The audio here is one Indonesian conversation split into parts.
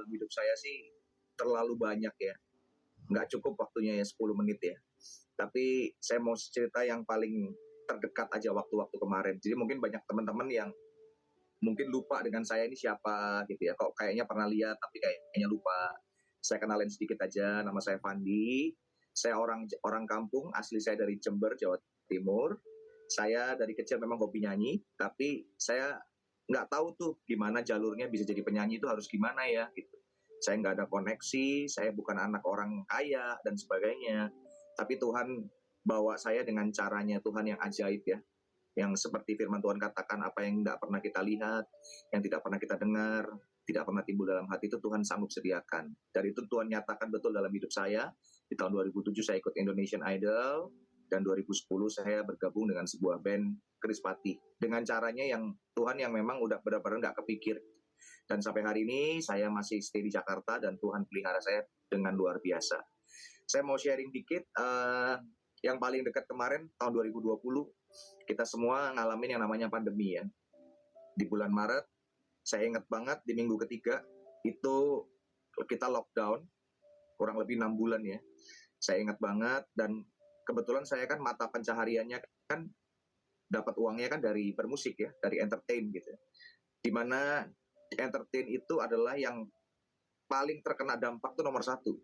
dalam hidup saya sih terlalu banyak ya. Nggak cukup waktunya ya 10 menit ya. Tapi saya mau cerita yang paling terdekat aja waktu-waktu kemarin. Jadi mungkin banyak teman-teman yang mungkin lupa dengan saya ini siapa gitu ya. Kok kayaknya pernah lihat tapi kayaknya lupa. Saya kenalin sedikit aja, nama saya Fandi. Saya orang orang kampung, asli saya dari Jember, Jawa Timur. Saya dari kecil memang hobi nyanyi, tapi saya nggak tahu tuh gimana jalurnya bisa jadi penyanyi itu harus gimana ya gitu. Saya nggak ada koneksi, saya bukan anak orang kaya dan sebagainya. Tapi Tuhan bawa saya dengan caranya Tuhan yang ajaib ya, yang seperti firman Tuhan katakan, apa yang tidak pernah kita lihat, yang tidak pernah kita dengar, tidak pernah timbul dalam hati itu Tuhan sanggup sediakan. Dari itu Tuhan nyatakan betul dalam hidup saya. Di tahun 2007 saya ikut Indonesian Idol, dan 2010 saya bergabung dengan sebuah band Krispati. Dengan caranya yang Tuhan yang memang udah benar-benar nggak kepikir. Dan sampai hari ini saya masih stay di Jakarta dan Tuhan pelihara saya dengan luar biasa. Saya mau sharing dikit, yang paling dekat kemarin tahun 2020 kita semua ngalamin yang namanya pandemi ya. Di bulan Maret, saya ingat banget di minggu ketiga itu kita lockdown kurang lebih 6 bulan ya. Saya ingat banget, dan kebetulan saya kan mata pencahariannya kan dapat uangnya kan dari bermusik ya, dari entertain gitu. Dimana entertain itu adalah yang paling terkena dampak itu nomor satu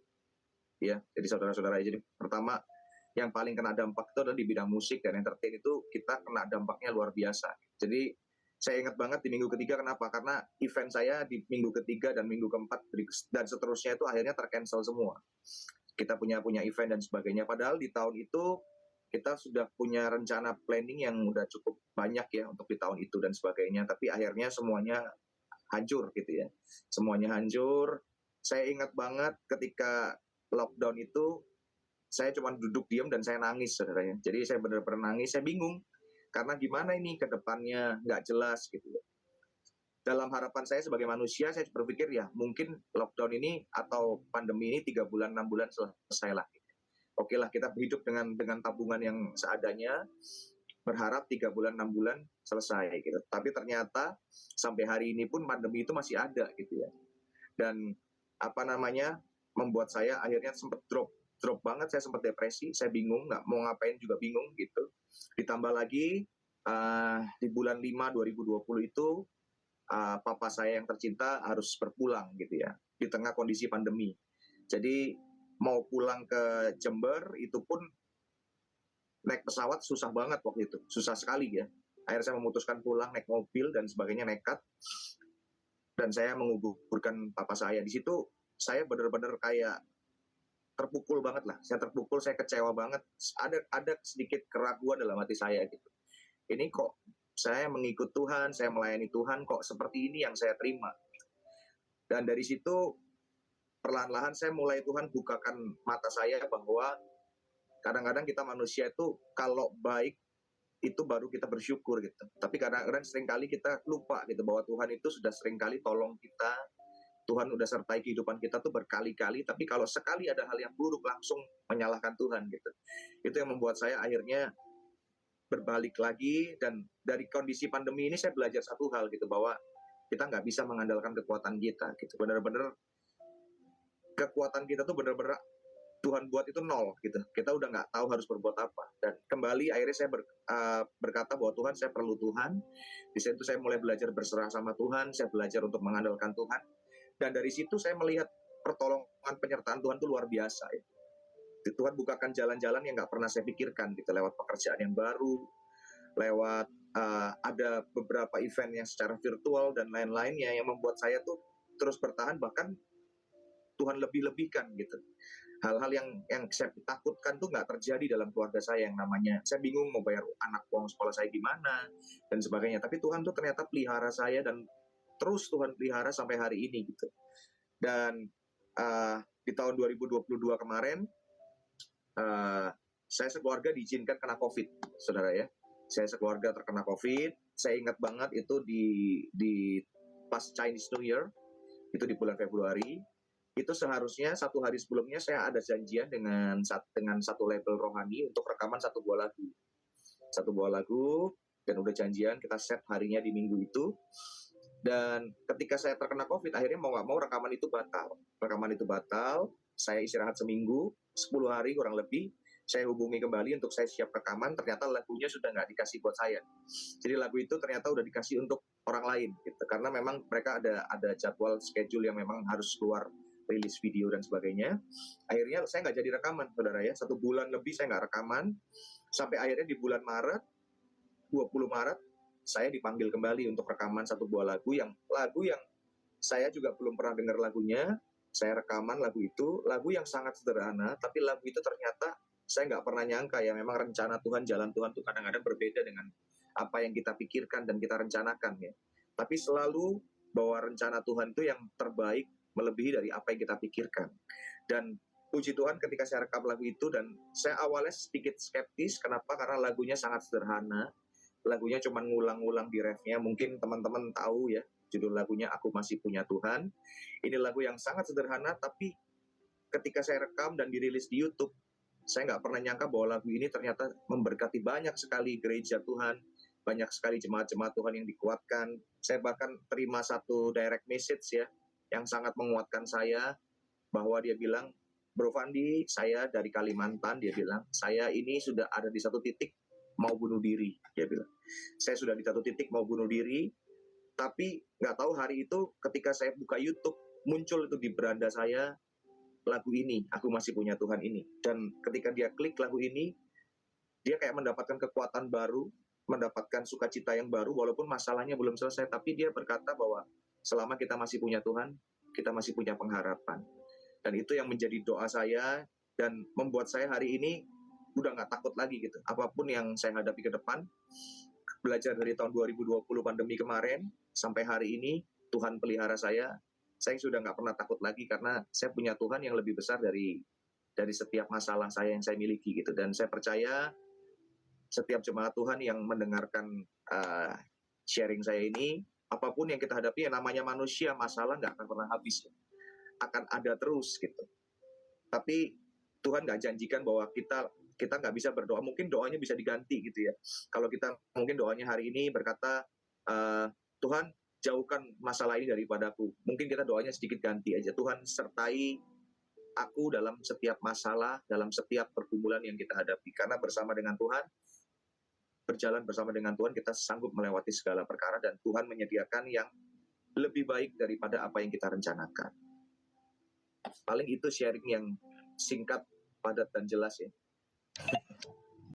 ya. Jadi saudara-saudara, jadi pertama yang paling kena dampak itu adalah di bidang musik dan entertain, itu kita kena dampaknya luar biasa. Jadi saya ingat banget di minggu ketiga, kenapa? Karena event saya di minggu ketiga dan minggu keempat dan seterusnya itu akhirnya tercancel semua. Kita punya event dan sebagainya. Padahal di tahun itu kita sudah punya rencana planning yang udah cukup banyak ya untuk di tahun itu dan sebagainya. Tapi akhirnya semuanya hancur gitu ya. Semuanya hancur. Saya ingat banget ketika lockdown itu, saya cuma duduk diam dan saya nangis saudaranya. Jadi saya benar-benar nangis, saya bingung. Karena gimana ini ke depannya, nggak jelas gitu. Dalam harapan saya sebagai manusia, saya berpikir ya mungkin lockdown ini atau pandemi ini 3 bulan, 6 bulan selesai lah. Oke lah, kita hidup dengan tabungan yang seadanya, berharap 3 bulan, 6 bulan selesai gitu. Tapi ternyata sampai hari ini pun pandemi itu masih ada gitu ya. Dan apa namanya, membuat saya akhirnya sempat drop banget, saya sempat depresi, saya bingung, nggak mau ngapain juga bingung gitu. Ditambah lagi di bulan 5 2020 itu papa saya yang tercinta harus berpulang gitu ya, di tengah kondisi pandemi. Jadi mau pulang ke Jember itu pun naik pesawat susah banget waktu itu, susah sekali ya. Akhirnya saya memutuskan pulang naik mobil dan sebagainya, nekat. Dan saya menguburkan papa saya. Di situ saya benar-benar kayak terpukul banget lah. Saya terpukul, saya kecewa banget. Ada sedikit keraguan dalam hati saya gitu. Ini kok saya mengikut Tuhan, saya melayani Tuhan, kok seperti ini yang saya terima. Dan dari situ perlahan-lahan saya mulai Tuhan bukakan mata saya bahwa kadang-kadang kita manusia itu kalau baik itu baru kita bersyukur gitu. Tapi kadang-kadang seringkali kita lupa gitu bahwa Tuhan itu sudah seringkali tolong kita. Tuhan udah sertai kehidupan kita tuh berkali-kali, tapi kalau sekali ada hal yang buruk langsung menyalahkan Tuhan gitu. Itu yang membuat saya akhirnya berbalik lagi, dan dari kondisi pandemi ini saya belajar satu hal gitu, bahwa kita nggak bisa mengandalkan kekuatan kita gitu. Benar-benar kekuatan kita tuh benar-benar Tuhan buat itu nol gitu. Kita udah nggak tahu harus berbuat apa. Dan kembali akhirnya saya berkata bahwa Tuhan, saya perlu Tuhan. Di situ saya mulai belajar berserah sama Tuhan. Saya belajar untuk mengandalkan Tuhan. Dan dari situ saya melihat pertolongan penyertaan Tuhan itu luar biasa ya. Tuhan bukakan jalan-jalan yang nggak pernah saya pikirkan gitu, lewat pekerjaan yang baru, lewat ada beberapa event yang secara virtual dan lain-lainnya, yang membuat saya tuh terus bertahan, bahkan Tuhan lebih-lebihkan gitu. Hal-hal yang saya takutkan tuh nggak terjadi dalam keluarga saya, yang namanya saya bingung mau bayar anak uang sekolah saya gimana dan sebagainya. Tapi Tuhan tuh ternyata pelihara saya, dan terus Tuhan pelihara sampai hari ini gitu. Dan di tahun 2022 kemarin saya sekeluarga diizinkan kena COVID, saudara ya. Saya sekeluarga terkena COVID. Saya ingat banget itu di pas Chinese New Year, itu di bulan Februari. Itu seharusnya 1 hari sebelumnya saya ada janjian dengan satu label rohani untuk rekaman 1 buah lagu, dan udah janjian kita set harinya di minggu itu. Dan ketika saya terkena COVID, akhirnya mau nggak mau rekaman itu batal. Rekaman itu batal, saya istirahat seminggu, 10 hari kurang lebih, saya hubungi kembali untuk saya siap rekaman, ternyata lagunya sudah nggak dikasih buat saya. Jadi lagu itu ternyata udah dikasih untuk orang lain, gitu. Karena memang mereka ada jadwal schedule yang memang harus keluar rilis video dan sebagainya. Akhirnya saya nggak jadi rekaman, saudara ya. 1 bulan lebih saya nggak rekaman, sampai akhirnya di bulan Maret, 20 Maret, saya dipanggil kembali untuk rekaman satu buah lagu yang saya juga belum pernah dengar lagunya. Saya rekaman lagu yang sangat sederhana, tapi lagu itu ternyata saya nggak pernah nyangka ya, memang rencana Tuhan, jalan Tuhan tuh kadang-kadang berbeda dengan apa yang kita pikirkan dan kita rencanakan ya. Tapi selalu bahwa rencana Tuhan itu yang terbaik, melebihi dari apa yang kita pikirkan. Dan puji Tuhan ketika saya rekam lagu itu, dan saya awalnya sedikit skeptis, kenapa? Karena lagunya sangat sederhana, lagunya cuma ngulang-ngulang di refnya. Mungkin teman-teman tahu ya, judul lagunya Aku Masih Punya Tuhan. Ini lagu yang sangat sederhana, tapi ketika saya rekam dan dirilis di YouTube, saya nggak pernah nyangka bahwa lagu ini ternyata memberkati banyak sekali gereja Tuhan, banyak sekali jemaat-jemaat Tuhan yang dikuatkan. Saya bahkan terima satu direct message ya, yang sangat menguatkan saya, bahwa dia bilang, Bro Fandi, saya dari Kalimantan, dia bilang, saya ini sudah ada di satu titik mau bunuh diri, dia bilang. Saya sudah di satu titik mau bunuh diri, tapi nggak tahu hari itu ketika saya buka YouTube, muncul itu di beranda saya lagu ini, Aku Masih Punya Tuhan ini. Dan ketika dia klik lagu ini, dia kayak mendapatkan kekuatan baru, mendapatkan sukacita yang baru, walaupun masalahnya belum selesai, tapi dia berkata bahwa selama kita masih punya Tuhan, kita masih punya pengharapan. Dan itu yang menjadi doa saya, dan membuat saya hari ini udah nggak takut lagi gitu. Apapun yang saya hadapi ke depan, belajar dari tahun 2020 pandemi kemarin sampai hari ini, Tuhan pelihara saya sudah nggak pernah takut lagi karena saya punya Tuhan yang lebih besar dari setiap masalah saya yang saya miliki gitu. Dan saya percaya setiap jemaat Tuhan yang mendengarkan sharing saya ini, apapun yang kita hadapi, yang namanya manusia, masalah nggak akan pernah habis, akan ada terus gitu. Tapi Tuhan nggak janjikan bahwa kita nggak bisa berdoa, mungkin doanya bisa diganti gitu ya. Kalau kita mungkin doanya hari ini berkata, Tuhan jauhkan masalah ini daripadaku, mungkin kita doanya sedikit ganti aja, Tuhan sertai aku dalam setiap masalah, dalam setiap pergumulan yang kita hadapi, karena bersama dengan Tuhan, berjalan bersama dengan Tuhan, kita sanggup melewati segala perkara, dan Tuhan menyediakan yang lebih baik daripada apa yang kita rencanakan. Paling itu sharing yang singkat, padat, dan jelas ya.